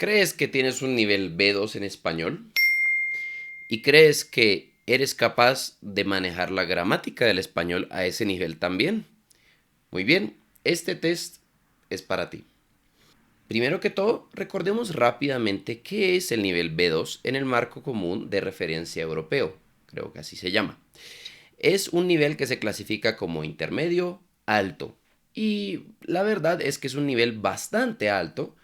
¿Crees que tienes un nivel B2 en español? ¿Y crees que eres capaz de manejar la gramática del español a ese nivel también? Muy bien, este test es para ti. Primero que todo, recordemos rápidamente qué es el nivel B2 en el marco común de referencia europeo, creo que así se llama. Es un nivel que se clasifica como intermedio alto. Y la verdad es que es un nivel bastante alto.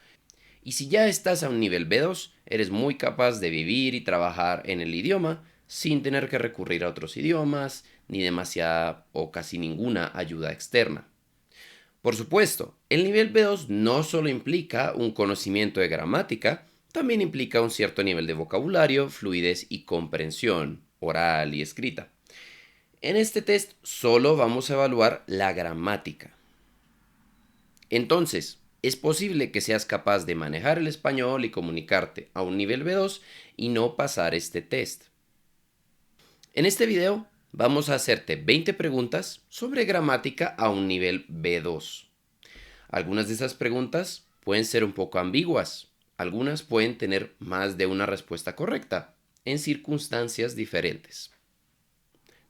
Y si ya estás a un nivel B2, eres muy capaz de vivir y trabajar en el idioma sin tener que recurrir a otros idiomas ni demasiada o casi ninguna ayuda externa. Por supuesto, el nivel B2 no solo implica un conocimiento de gramática, también implica un cierto nivel de vocabulario, fluidez y comprensión oral y escrita. En este test solo vamos a evaluar la gramática. Entonces, es posible que seas capaz de manejar el español y comunicarte a un nivel B2 y no pasar este test. En este video vamos a hacerte 20 preguntas sobre gramática a un nivel B2. Algunas de esas preguntas pueden ser un poco ambiguas, algunas pueden tener más de una respuesta correcta en circunstancias diferentes.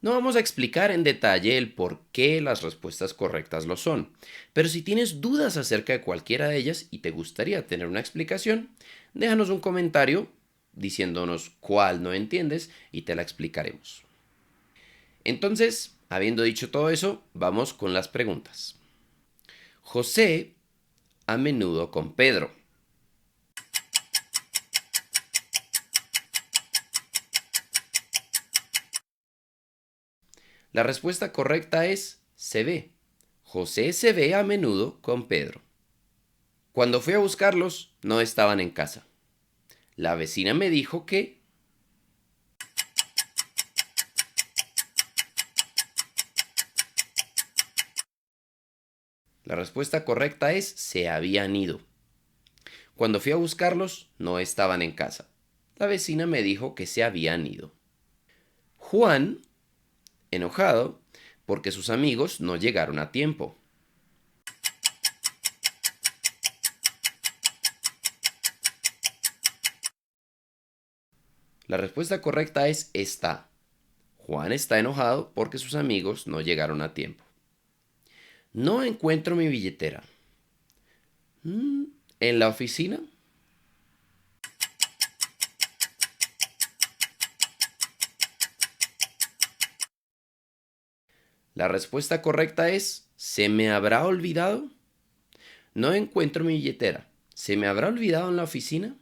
No vamos a explicar en detalle el por qué las respuestas correctas lo son, pero si tienes dudas acerca de cualquiera de ellas y te gustaría tener una explicación, déjanos un comentario diciéndonos cuál no entiendes y te la explicaremos. Entonces, habiendo dicho todo eso, vamos con las preguntas. José a menudo con Pedro. La respuesta correcta es se ve. José se ve a menudo con Pedro. Cuando fui a buscarlos, no estaban en casa. La vecina me dijo que... La respuesta correcta es se habían ido. Cuando fui a buscarlos, no estaban en casa. La vecina me dijo que se habían ido. Juan, enojado, porque sus amigos no llegaron a tiempo. La respuesta correcta es está. Juan está enojado porque sus amigos no llegaron a tiempo. No encuentro mi billetera. ¿En la oficina? La respuesta correcta es ¿se me habrá olvidado? No encuentro mi billetera. ¿Se me habrá olvidado en la oficina?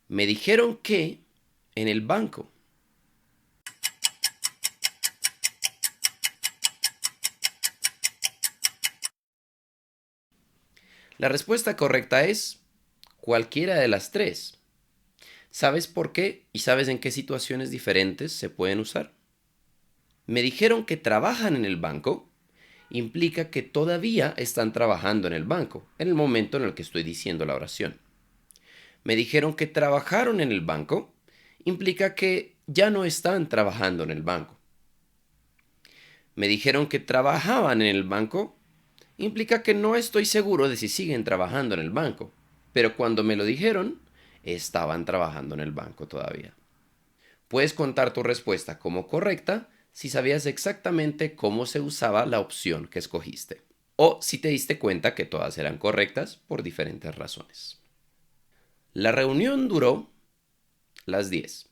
Me dijeron que en el banco. La respuesta correcta es cualquiera de las tres. ¿Sabes por qué y sabes en qué situaciones diferentes se pueden usar? Me dijeron que trabajan en el banco implica que todavía están trabajando en el banco, en el momento en el que estoy diciendo la oración. Me dijeron que trabajaron en el banco implica que ya no están trabajando en el banco. Me dijeron que trabajaban en el banco implica que no estoy seguro de si siguen trabajando en el banco, pero cuando me lo dijeron, estaban trabajando en el banco todavía. Puedes contar tu respuesta como correcta si sabías exactamente cómo se usaba la opción que escogiste, o si te diste cuenta que todas eran correctas por diferentes razones. La reunión duró las 10.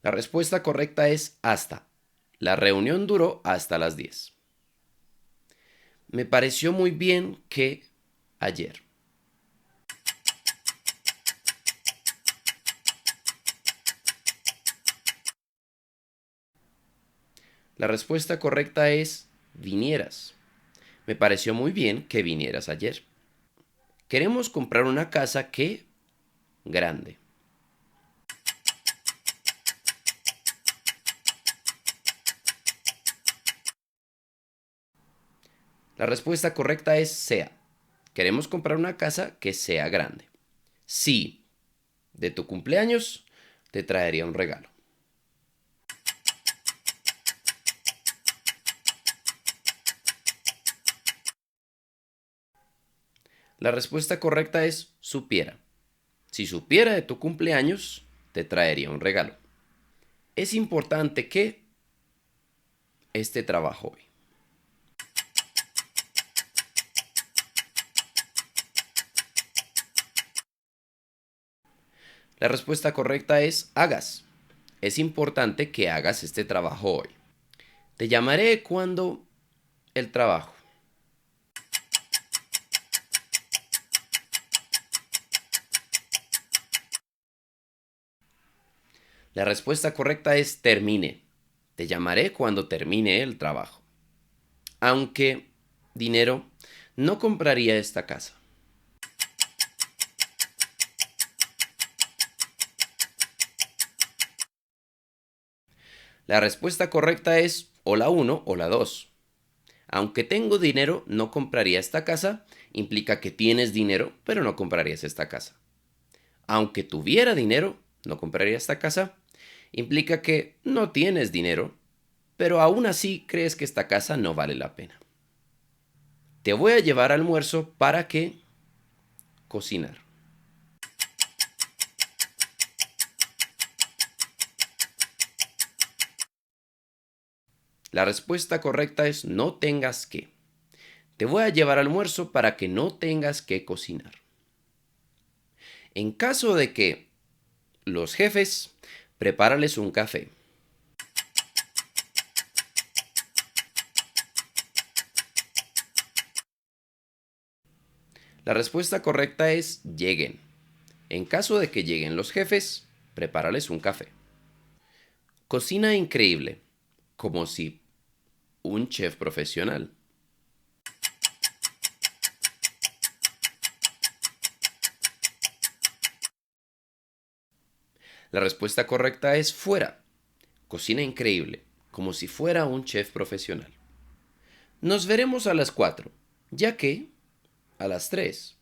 La respuesta correcta es hasta. La reunión duró hasta las 10. Me pareció muy bien que ayer. La respuesta correcta es vinieras. Me pareció muy bien que vinieras ayer. Queremos comprar una casa que grande. La respuesta correcta es sea. Queremos comprar una casa que sea grande. Sí, de tu cumpleaños te traería un regalo. La respuesta correcta es supiera. Si supiera de tu cumpleaños, te traería un regalo. Es importante que este trabajo hoy. La respuesta correcta es hagas. Es importante que hagas este trabajo hoy. Te llamaré cuando el trabajo. La respuesta correcta es termine. Te llamaré cuando termine el trabajo. Aunque dinero, no compraría esta casa. La respuesta correcta es o la 1 o la 2. Aunque tengo dinero, no compraría esta casa, implica que tienes dinero, pero no comprarías esta casa. Aunque tuviera dinero, no compraría esta casa, implica que no tienes dinero, pero aún así crees que esta casa no vale la pena. Te voy a llevar almuerzo para que cocinar. La respuesta correcta es no tengas que. Te voy a llevar almuerzo para que no tengas que cocinar. En caso de que los jefes, prepárales un café. La respuesta correcta es lleguen. En caso de que lleguen los jefes, prepárales un café. Cocina increíble, como si un chef profesional. La respuesta correcta es fuera. Cocina increíble, como si fuera un chef profesional. Nos veremos a las 4, ya que a las 3.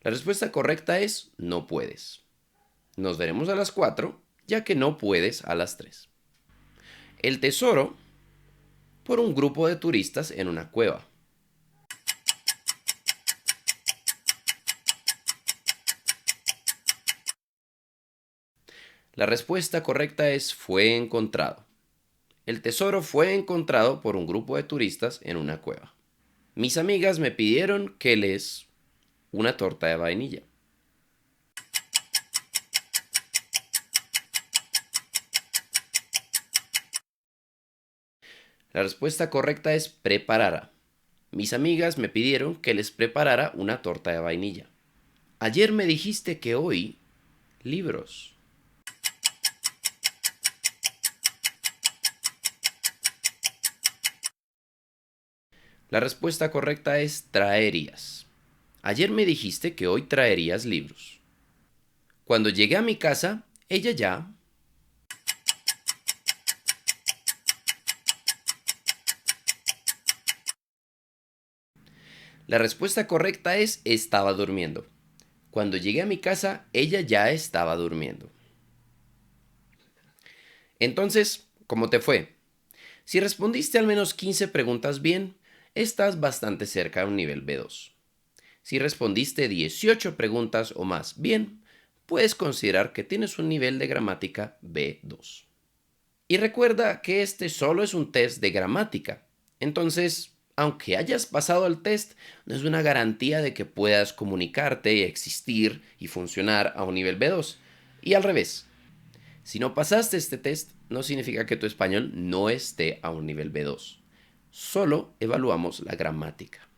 La respuesta correcta es no puedes. Nos veremos a las 4, ya que no puedes a las 3. El tesoro por un grupo de turistas en una cueva. La respuesta correcta es fue encontrado. El tesoro fue encontrado por un grupo de turistas en una cueva. Mis amigas me pidieron que les una torta de vainilla. La respuesta correcta es preparara. Mis amigas me pidieron que les preparara una torta de vainilla. Ayer me dijiste que hoy libros. La respuesta correcta es traerías. Ayer me dijiste que hoy traerías libros. Cuando llegué a mi casa, ella ya. La respuesta correcta es estaba durmiendo. Cuando llegué a mi casa, ella ya estaba durmiendo. Entonces, ¿cómo te fue? Si respondiste al menos 15 preguntas bien, estás bastante cerca de un nivel B2. Si respondiste 18 preguntas o más bien, puedes considerar que tienes un nivel de gramática B2. Y recuerda que este solo es un test de gramática. Entonces, aunque hayas pasado el test, no es una garantía de que puedas comunicarte, existir y funcionar a un nivel B2. Y al revés, si no pasaste este test, no significa que tu español no esté a un nivel B2. Solo evaluamos la gramática.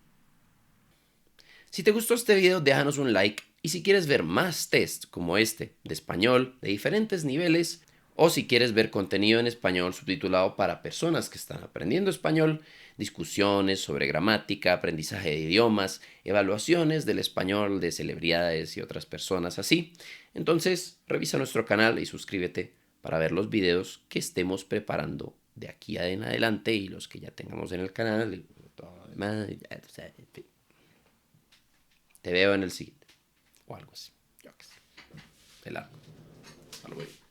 Si te gustó este video, déjanos un like y si quieres ver más test como este de español de diferentes niveles o si quieres ver contenido en español subtitulado para personas que están aprendiendo español, discusiones sobre gramática, aprendizaje de idiomas, evaluaciones del español de celebridades y otras personas así, entonces revisa nuestro canal y suscríbete para ver los videos que estemos preparando de aquí en adelante y los que ya tengamos en el canal y todo lo demás. Te veo en el siguiente. O algo así. Yo qué sé. De largo. Hasta luego.